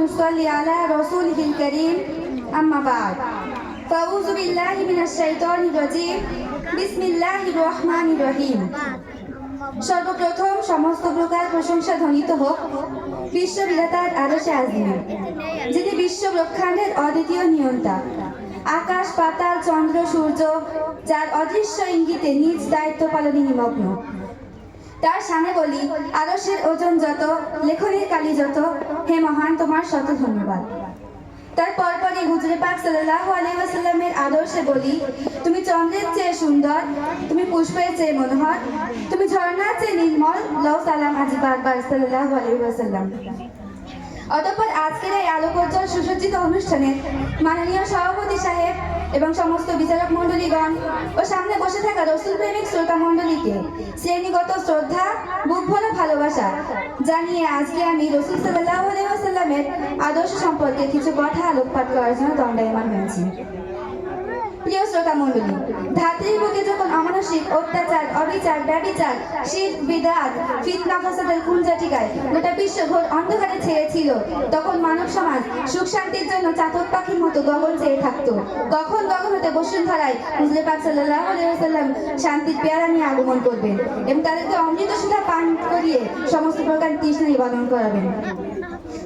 ونصلي على رسوله الكريم أما بعد فأعوذ بالله من الشيطان الرجيم بسم الله الرحمن الرحيم সর্বপ্রথম সমস্ত প্রকার প্রশংসা ধ্বনিত হোক বিশ্ববিধাতার আরশে আজিমে, যিনি বিশ্ব ব্রহ্মাণ্ডের অদ্বিতীয় নিয়ন্তা। আকাশ পাতাল চন্দ্র সূর্য যার অদৃশ্য ইঙ্গিতে নিজ দায়িত্ব পালনে নিমগ্ন, তার সামনে বলি আরশের ওজন যত, লেখনের কালি যত, হে মহান তোমার শত ধন্যবাদ। তার পরপরই হুজুরে পাক সাল্লাল্লাহু আলাইহি ওয়াসাল্লামের আদর্শে বলি, তুমি চন্দ্রের চেয়ে সুন্দর, তুমি পুষ্পের চেয়ে মনোহর, তুমি ঝর্ণার চেয়ে নির্মল, লও সালাম আজি বারবার সাল্লাল্লাহু আলাইহি ওয়াসাল্লাম। অতঃপর আজকের এই আলোকোজ্জ্বল সুসজ্জিত অনুষ্ঠানে মাননীয় সভাপতি সাহেব এবং সমস্ত বিচারক মণ্ডলীগণ ও সামনে বসে থাকা রসুল প্রেমিক শ্রোতা মণ্ডলীকে শ্রেণীগত শ্রদ্ধা, বুক ভরা ভালোবাসা জানিয়ে আজকে আমি রসুল সাল্লাল্লাহু আলাইহি ওয়াসাল্লামের আদর্শ সম্পর্কে কিছু কথা আলোকপাত করার জন্য দণ্ডায়মান হয়েছি। প্রিয় শ্রোতা মণ্ডলী, ধাত্রীর বুকে যখন অমানসিক অত্যাচার, অবিচার, ব্যভিচার, শিরক, বিদআত, ফিতনা ফাসাদের কুঞ্জাটিকায় গোটা বিশ্ব ঘোর অন্ধকারে ছেয়েছিল, তখন মানব সমাজ সুখ শান্তির জন্য চাতক পাখির মতো গগন চেয়ে থাকতো। কখন গগন হতে বসুন্ধরায় হুজুরে পাক সাল্লাল্লাহু আলাইহি ওয়াসাল্লাম শান্তির পেয়ালা নিয়ে আগমন করবেন এবং তাদেরকে অমৃত সুধা পান করিয়ে সমস্ত প্রকার তৃষ্ণা নিবারণ করাবেন।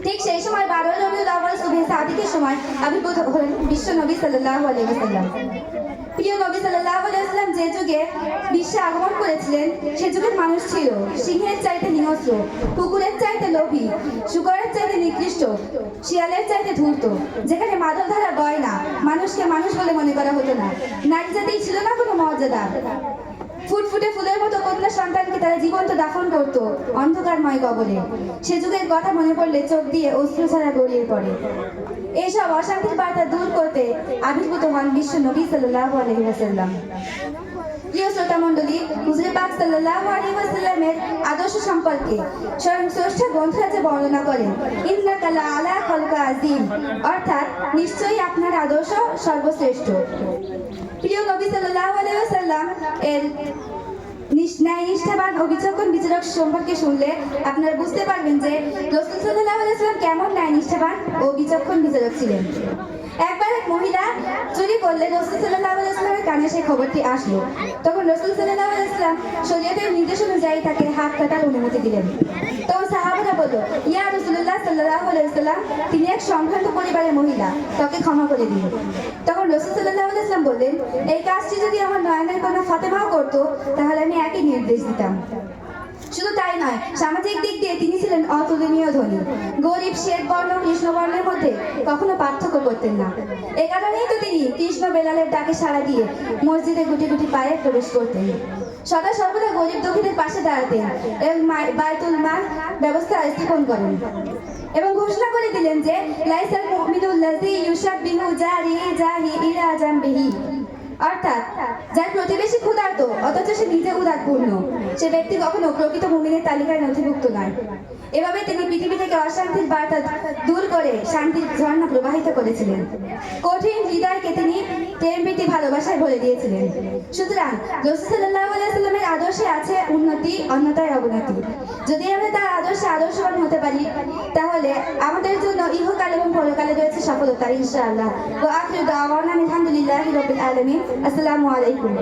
ঠিক সেই সময় 12 রবিউল আউয়াল সুবহে সাদিকের সময় আবির্ভূত হলেন বিশ্ব নবী সাল্লাল্লাহু আলাইহি ওয়াসাল্লাম। প্রিয় নবী সাল্লাল্লাহু আলাইহি ওয়াসাল্লাম যে যুগে বিশ্বে আগমন করেছিলেন, সে যুগের মানুষ ছিল সিংহের চাইতে হিংস্র, কুকুরের চাইতে লোভী, শূকরের চাইতে নিকৃষ্ট, শিয়ালের চাইতে ধূর্ত, যেখানে মাদক ধারা বয় না, মানুষকে মানুষ বলে মনে করা হতো না, নারী জাতি ছিল না কোনো মর্যাদা। ফুটফুটে ফুলের মতো কন্যা সন্তানকে তারা জীবন্ত দাফন করত অন্ধকারময় কবরে। সে যুগের কথা মনে পড়লে চোখ দিয়ে অশ্রু ছাড়া গড়িয়ে পড়ে। এইসব অশান্তির বার্তা দূর করতে আবির্ভূত হন বিশ্ব নবী সাল্লাল্লাহু আলাইহি ওয়াসাল্লাম। প্রিয় শ্রোতা মণ্ডলী, হুজুরে পাক সাল্লাল্লাহু আলাইহি ওয়াসাল্লামের আদর্শ সম্পর্কে স্বয়ং স্রষ্টা গ্রন্থরাজে বর্ণনা করেন, ইন্নাকা লাআলা খালকা আযীম, অর্থাৎ নিশ্চয়ই আপনার আদর্শ সর্বশ্রেষ্ঠ। প্রিয় নবী সাল্লাল্লাহু আলাইহি ওয়াসাল্লাম এর ন্যায় নিষ্ঠাবান ও বিচক্ষণ বিচারক সম্পর্কে শুনলে আপনারা বুঝতে পারবেন যে রাসূল সাল্লাল্লাহু আলাইহি ওয়াসাল্লাম কেমন ন্যায় নিষ্ঠাবান ও বিচক্ষণ বিচারক ছিলেন। একবার এক মহিলা চুরি করলে রাসূল সাল্লাল্লাহু আলাইহি ওয়াসাল্লামের কানে সেই খবরটি আসলো। তখন রাসূল সাল্লাল্লাহু আলাইহি ওয়াসাল্লাম শরীয়তের নির্দেশ অনুযায়ী তাকে হাত কাটার অনুমতি দিলেন। তখন সাহাবারা বলল, ইয়া রাসূলুল্লাহ সাল্লাল্লাহু আলাইহি ওয়াসাল্লাম, তিনি এক সম্ভ্রান্ত পরিবারের মহিলা, তাকে ক্ষমা করে দিন। তখন রাসূল সাল্লাল্লাহু আলাইহি ওয়াসাল্লাম বললেন, এই কাজটি যদি আমার নয়নের কন্যা ফাতেমাও করতো তাহলে আমি একই নির্দেশ দিতাম। শুধু তাই নয়, সামাজিক দিক দিয়ে তিনি ছিলেন অতুলনীয় ধনী। গরিব, শ্বেত বর্ণ, কৃষ্ণ বর্ণের মধ্যে কখনো পার্থক্য করতেন না। এ কারণেই তো তিনি কৃষ্ণ বেলালের ডাকে সাড়া দিয়ে মসজিদে গুটি গুটি পায়ে প্রবেশ করতেন। সদা সর্বদা গরিব দুঃখীদের পাশে দাঁড়াতেন এবং বাইতুল মাল ব্যবস্থা স্থাপন করেন এবং ঘোষণা করে দিলেন যে লাইসাল মুমিনুল লাযী ইউশাব্বিহু জাহি ইলা জামবিহি, অর্থাৎ যার প্রতিবেশী ক্ষুধার্ত অথচ সে নিজে উদারপূর্ণ, সে ব্যক্তি কখনো প্রকৃত মুমিনের তালিকায় নথিভুক্ত নয়। এভাবে তিনি পৃথিবী থেকে অশান্তির বার্তা দূর করে শান্তির ঝর্ণা প্রবাহিত করেছিলেন। কঠিন হৃদয়কে তিনি প্রেমপ্রীতি ভালোবাসায় ভরে দিয়েছিলেন। সুতরাং রাসূল সাল্লাল্লাহু আলাইহি ওয়াসাল্লামের আদর্শে আছে উন্নতি, অন্যতায় অবনতি। যদি আমরা তার আদর্শে আদর্শবান হতে পারি তাহলে আমাদের জন্য ইহকাল এবং পরকালে রয়েছে সফলতা ইনশাআল্লাহ। ওয়া আখিরু দাওয়ানা আলহামদুলিল্লাহি রাব্বিল আলামিন। আসসালামু আলাইকুম।